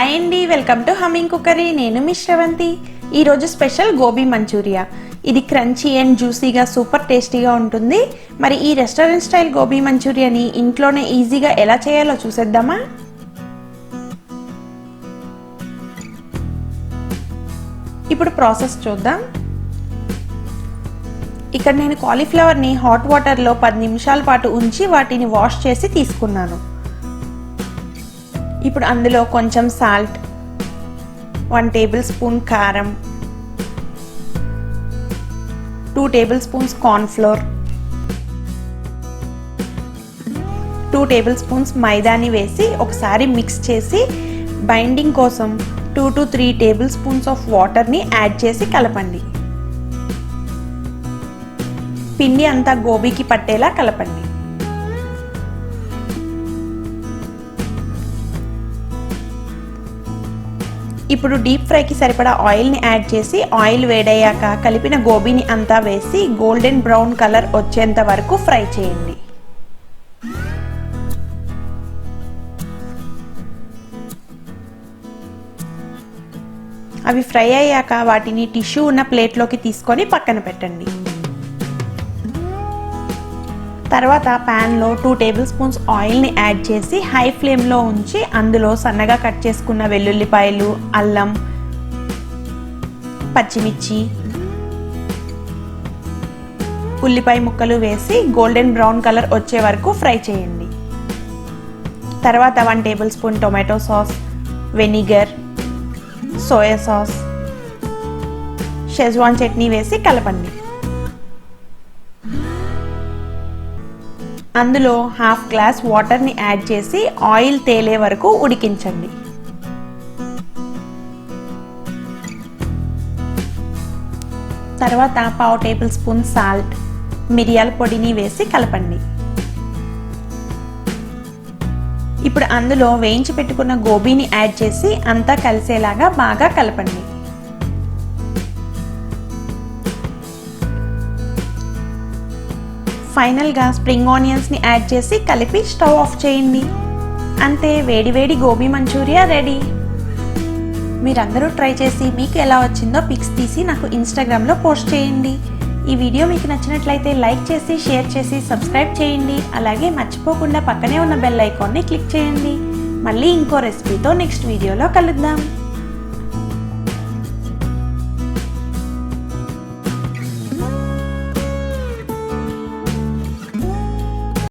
Hi అండి, welcome to humming cookery. నేను మీ శ్రవంతి. ఈరోజు స్పెషల్ గోబీ మంచూరియా. ఇది క్రంచీ అండ్ జ్యూసీగా సూపర్ టేస్టీగా ఉంటుంది. మరి ఈ రెస్టారెంట్ స్టైల్ గోబీ మంచూరియాని ఇంట్లోనే ఈజీగా ఎలా చేయాలో చూసేద్దామా? ఇప్పుడు ప్రాసెస్ చూద్దాం. ఇక్కడ నేను కాలీఫ్లవర్ని హాట్ వాటర్లో 10 నిమిషాల పాటు ఉంచి వాటిని వాష్ చేసి తీసుకున్నాను. ఇప్పుడు అందులో కొంచెం సాల్ట్, 1 టేబుల్ స్పూన్ కారం, 2 tablespoons cornflour, 2 tablespoons మైదాని వేసి ఒకసారి మిక్స్ చేసి బైండింగ్ కోసం 2 to 3 టేబుల్ స్పూన్స్ ఆఫ్ వాటర్ని యాడ్ చేసి కలపండి. పిండి అంతా గోబీకి పట్టేలా కలపండి. ఇప్పుడు డీప్ ఫ్రైకి సరిపడా ఆయిల్ని యాడ్ చేసి ఆయిల్ వేడయ్యాక కలిపిన గోబీని అంతా వేసి గోల్డెన్ బ్రౌన్ కలర్ వచ్చేంత వరకు ఫ్రై చేయండి. అవి ఫ్రై అయ్యాక వాటిని టిష్యూ ఉన్న ప్లేట్లోకి తీసుకొని పక్కన పెట్టండి. తర్వాత ప్యాన్లో 2 టేబుల్ స్పూన్స్ ఆయిల్ని యాడ్ చేసి హై ఫ్లేమ్లో ఉంచి అందులో సన్నగా కట్ చేసుకున్న వెల్లుల్లిపాయలు, అల్లం, పచ్చిమిర్చి, ఉల్లిపాయ ముక్కలు వేసి గోల్డెన్ బ్రౌన్ కలర్ వచ్చే వరకు ఫ్రై చేయండి. తర్వాత 1 table spoon tomato sauce, vinegar, soya sauce, schezwan chutney వేసి కలపండి. అందులో హాఫ్ గ్లాస్ వాటర్ని యాడ్ చేసి ఆయిల్ తేలే వరకు ఉడికించండి. తర్వాత 1/2 టేబుల్ స్పూన్ సాల్ట్, మిరియాల పొడిని వేసి కలపండి. ఇప్పుడు అందులో వేయించి పెట్టుకున్న గోబీని యాడ్ చేసి అంతా కలిసేలాగా బాగా కలపండి. ఫైనల్గా స్ప్రింగ్ ఆనియన్స్ని యాడ్ చేసి కలిపి స్టవ్ ఆఫ్ చేయండి. అంతే, వేడివేడి గోబీ మంచూరియా రెడీ. మీరందరూ ట్రై చేసి మీకు ఎలా వచ్చిందో పిక్స్ తీసి నాకు ఇన్స్టాగ్రామ్లో పోస్ట్ చేయండి. ఈ వీడియో మీకు నచ్చినట్లయితే లైక్ చేసి, షేర్ చేసి, సబ్స్క్రైబ్ చేయండి. అలాగే మర్చిపోకుండా పక్కనే ఉన్న బెల్ ఐకాన్ని క్లిక్ చేయండి. మళ్ళీ ఇంకో రెసిపీతో నెక్స్ట్ వీడియోలో కలుద్దాం.